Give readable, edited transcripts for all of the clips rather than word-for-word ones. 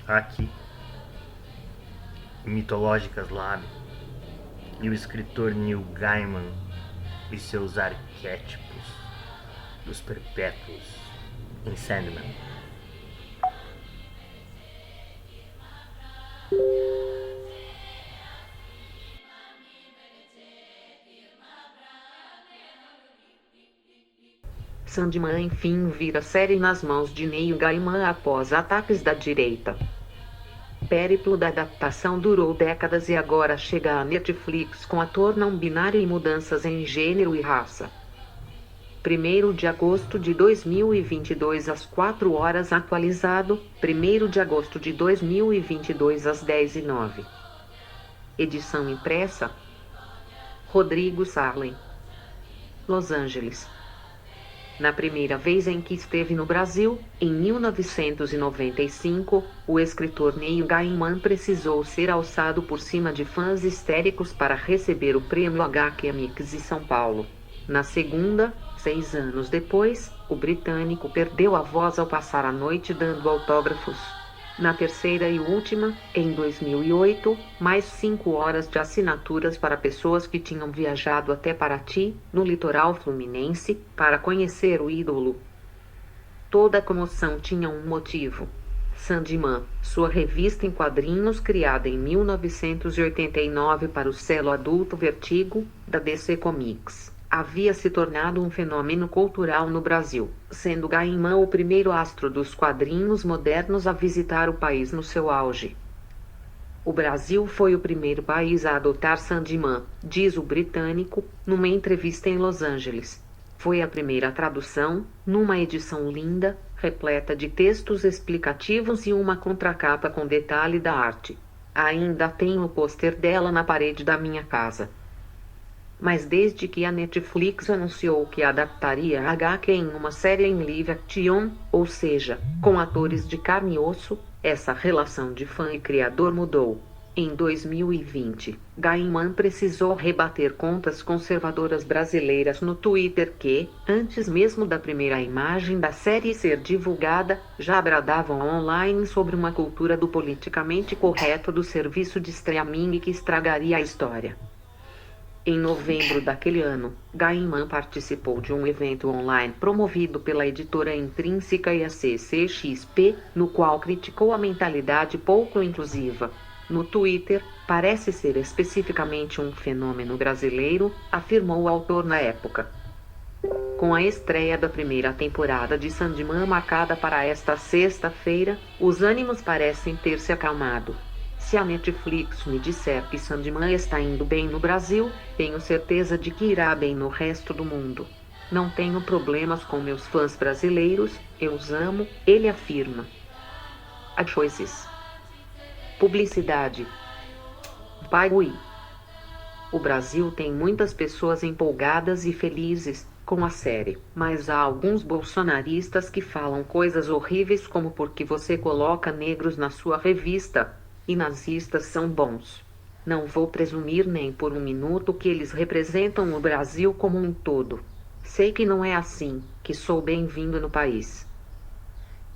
Aqui, mitológicas lábias, e o escritor Neil Gaiman e seus arquétipos dos perpétuos em Sandman. Sandman enfim vira série nas mãos de Neil Gaiman após ataques da direita. O périplo da adaptação durou décadas e agora chega à Netflix com ator não binário e mudanças em gênero e raça. 1º de agosto de 2022 às 4 horas atualizado, 1º de agosto de 2022 às 10h09. Edição impressa, Rodrigo Sarlen, Los Angeles. Na primeira vez em que esteve no Brasil, em 1995, o escritor Neil Gaiman precisou ser alçado por cima de fãs histéricos para receber o prêmio HQ Mix em São Paulo. Na segunda, 6 anos depois, o britânico perdeu a voz ao passar a noite dando autógrafos. Na terceira e última, em 2008, mais 5 horas de assinaturas para pessoas que tinham viajado até Paraty, no litoral fluminense, para conhecer o ídolo. Toda a comoção tinha um motivo. Sandman, sua revista em quadrinhos criada em 1989 para o selo adulto Vertigo, da DC Comics, havia se tornado um fenômeno cultural no Brasil, sendo Gaiman o primeiro astro dos quadrinhos modernos a visitar o país no seu auge. O Brasil foi o primeiro país a adotar Sandman, diz o britânico, numa entrevista em Los Angeles. Foi a primeira tradução, numa edição linda, repleta de textos explicativos e uma contracapa com detalhe da arte. Ainda tenho o pôster dela na parede da minha casa. Mas desde que a Netflix anunciou que adaptaria a HQ em uma série em live action, ou seja, com atores de carne e osso, essa relação de fã e criador mudou. Em 2020, Gaiman precisou rebater contas conservadoras brasileiras no Twitter que, antes mesmo da primeira imagem da série ser divulgada, já bradavam online sobre uma cultura do politicamente correto do serviço de streaming que estragaria a história. Em novembro daquele ano, Gaiman participou de um evento online promovido pela editora Intrínseca e a CCXP, no qual criticou a mentalidade pouco inclusiva. No Twitter, parece ser especificamente um fenômeno brasileiro, afirmou o autor na época. Com a estreia da primeira temporada de Sandman marcada para esta sexta-feira, os ânimos parecem ter se acalmado. Se a Netflix me disser que Sandman está indo bem no Brasil, tenho certeza de que irá bem no resto do mundo. Não tenho problemas com meus fãs brasileiros, eu os amo, ele afirma. A Choices. Publicidade. Pagui. O Brasil tem muitas pessoas empolgadas e felizes com a série, mas há alguns bolsonaristas que falam coisas horríveis como porque você coloca negros na sua revista, e nazistas são bons. Não vou presumir nem por um minuto que eles representam o Brasil como um todo. Sei que não é assim, que sou bem-vindo no país.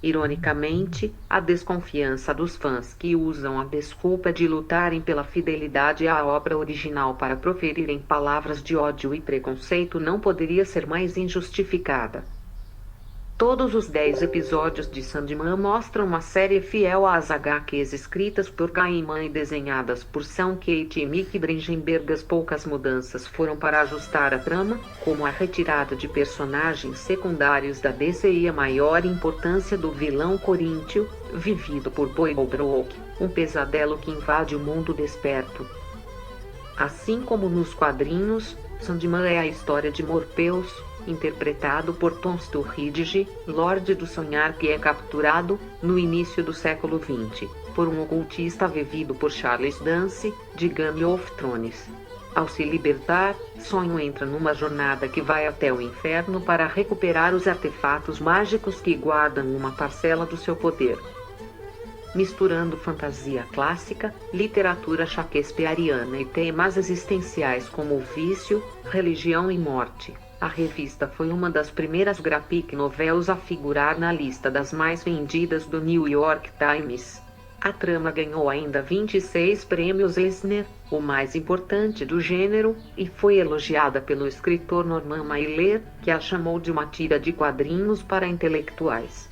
Ironicamente, a desconfiança dos fãs que usam a desculpa de lutarem pela fidelidade à obra original para proferirem palavras de ódio e preconceito não poderia ser mais injustificada. Todos os 10 episódios de Sandman mostram uma série fiel às HQs escritas por Gaiman e desenhadas por Sam Kate e Mickey Brengenberg. As poucas mudanças foram para ajustar a trama, como a retirada de personagens secundários da DC e a maior importância do vilão coríntio, vivido por Boybrook, um pesadelo que invade o mundo desperto. Assim como nos quadrinhos, Sandman é a história de Morpheus, interpretado por Tom Sturridge, Lorde do Sonhar que é capturado, no início do século XX, por um ocultista vivido por Charles Dance, de Game of Thrones. Ao se libertar, Sonho entra numa jornada que vai até o inferno para recuperar os artefatos mágicos que guardam uma parcela do seu poder. Misturando fantasia clássica, literatura shakespeariana e temas existenciais como vício, religião e morte, a revista foi uma das primeiras graphic novels a figurar na lista das mais vendidas do New York Times. A trama ganhou ainda 26 prêmios Eisner, o mais importante do gênero, e foi elogiada pelo escritor Norman Mailer, que a chamou de uma tira de quadrinhos para intelectuais.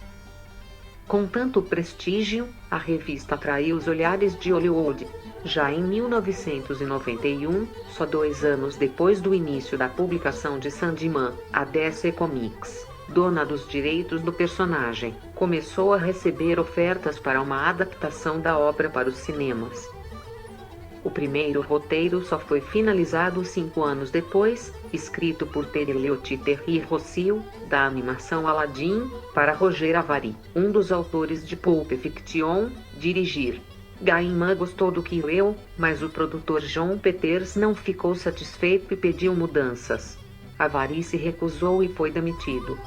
Com tanto prestígio, a revista atraiu os olhares de Hollywood. Já em 1991, só 2 anos depois do início da publicação de Sandman, a DC Comics, dona dos direitos do personagem, começou a receber ofertas para uma adaptação da obra para os cinemas. O primeiro roteiro só foi finalizado 5 anos depois, escrito por Terry Elliott e Terry Rossio, da animação Aladdin, para Roger Avary, um dos autores de Pulp Fiction, dirigir. Gaiman gostou do que leu, mas o produtor John Peters não ficou satisfeito e pediu mudanças. Avary se recusou e foi demitido.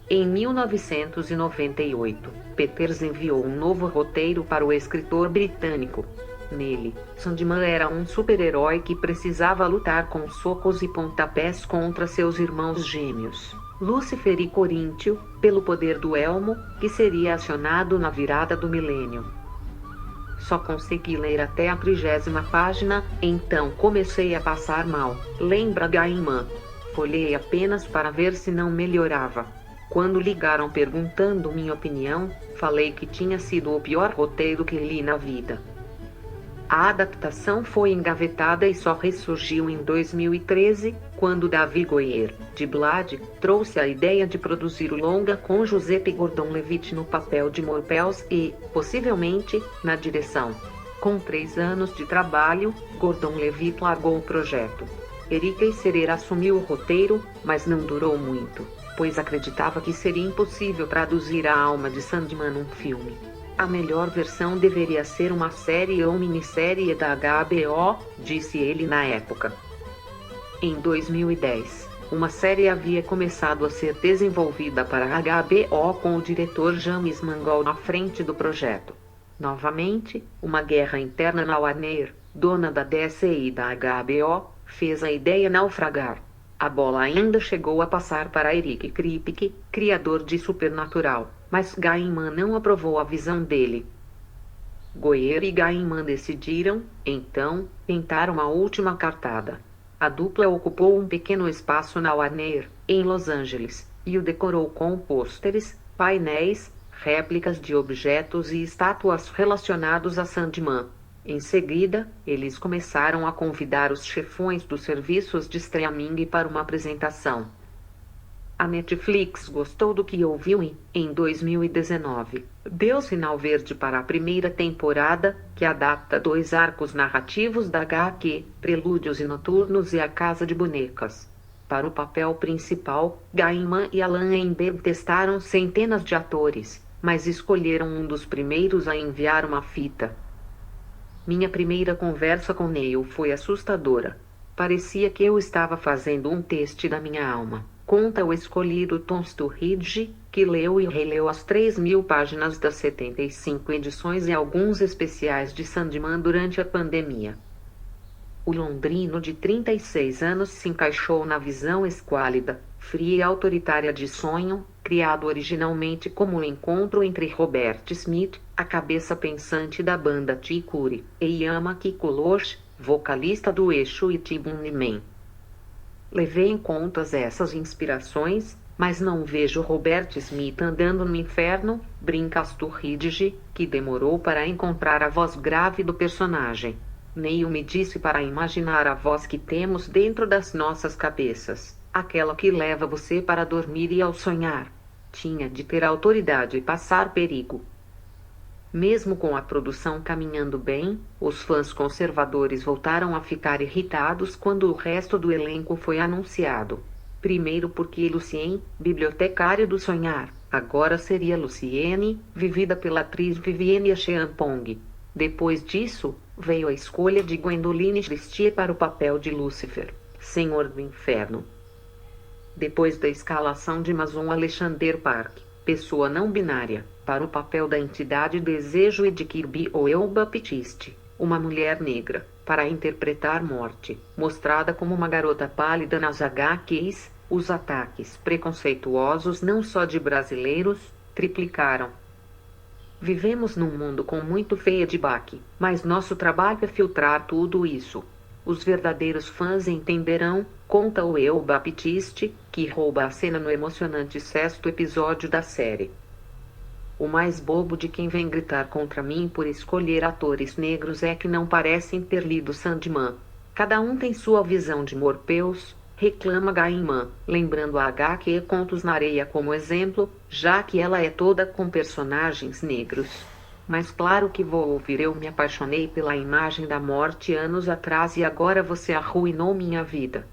Em 1998, Peters enviou um novo roteiro para o escritor britânico. Nele, Sandman era um super-herói que precisava lutar com socos e pontapés contra seus irmãos gêmeos, Lúcifer e Coríntio, pelo poder do Elmo, que seria acionado na virada do milênio. Só consegui ler até a 30ª página, então comecei a passar mal, lembra Gaiman. Folhei apenas para ver se não melhorava. Quando ligaram perguntando minha opinião, falei que tinha sido o pior roteiro que li na vida. A adaptação foi engavetada e só ressurgiu em 2013, quando David Goyer, de Blood, trouxe a ideia de produzir o longa com Giuseppe Gordon-Levitt no papel de Morpheus e, possivelmente, na direção. Com 3 anos de trabalho, Gordon-Levitt largou o projeto. Erika Esserer assumiu o roteiro, mas não durou muito, pois acreditava que seria impossível traduzir a alma de Sandman num filme. A melhor versão deveria ser uma série ou minissérie da HBO, disse ele na época. Em 2010, uma série havia começado a ser desenvolvida para a HBO com o diretor James Mangold à frente do projeto. Novamente, uma guerra interna na Warner, dona da DC e da HBO, fez a ideia naufragar. A bola ainda chegou a passar para Eric Kripke, criador de Supernatural, mas Gaiman não aprovou a visão dele. Goyer e Gaiman decidiram, então, tentar uma última cartada. A dupla ocupou um pequeno espaço na Warner, em Los Angeles, e o decorou com pôsteres, painéis, réplicas de objetos e estátuas relacionados a Sandman. Em seguida, eles começaram a convidar os chefões dos serviços de streaming para uma apresentação. A Netflix gostou do que ouviu e, em 2019, deu sinal verde para a primeira temporada, que adapta 2 arcos narrativos da HQ, Prelúdios e Noturnos e A Casa de Bonecas. Para o papel principal, Gaiman e Alan Einberg testaram centenas de atores, mas escolheram um dos primeiros a enviar uma fita. Minha primeira conversa com Neil foi assustadora. Parecia que eu estava fazendo um teste da minha alma, conta o escolhido Tom Sturridge, que leu e releu as 3.000 páginas das 75 edições e alguns especiais de Sandman durante a pandemia. O londrino de 36 anos se encaixou na visão esquálida, fria e autoritária de Sonho, criado originalmente como um encontro entre Robert Smith, a cabeça pensante da banda T-Cure, e Yama Kikulosh, vocalista do Exu e T-Bone Man. Levei em conta essas inspirações, mas não vejo Robert Smith andando no inferno, brinca Sturridge, que demorou para encontrar a voz grave do personagem. Neil me disse para imaginar a voz que temos dentro das nossas cabeças, aquela que leva você para dormir e ao sonhar. Tinha de ter autoridade e passar perigo. Mesmo com a produção caminhando bem, os fãs conservadores voltaram a ficar irritados quando o resto do elenco foi anunciado. Primeiro porque Lucien, bibliotecária do sonhar, agora seria Lucienne, vivida pela atriz Vivienne Cheampong. Depois disso, veio a escolha de Gwendoline Christie para o papel de Lúcifer, Senhor do Inferno. Depois da escalação de Mason Alexander Park, pessoa não binária, para o papel da entidade Desejo e de Kirby Oel Baptiste, uma mulher negra, para interpretar Morte, mostrada como uma garota pálida nas HQs, os ataques preconceituosos não só de brasileiros, triplicaram. Vivemos num mundo com muito feedback, mas nosso trabalho é filtrar tudo isso. Os verdadeiros fãs entenderão, conta o Eu Baptiste, que rouba a cena no emocionante sexto episódio da série. O mais bobo de quem vem gritar contra mim por escolher atores negros é que não parecem ter lido Sandman. Cada um tem sua visão de Morpheus, reclama Gaiman, lembrando a HQ Contos na Areia como exemplo, já que ela é toda com personagens negros. Mas claro que vou ouvir. Eu me apaixonei pela imagem da morte anos atrás e agora você arruinou minha vida.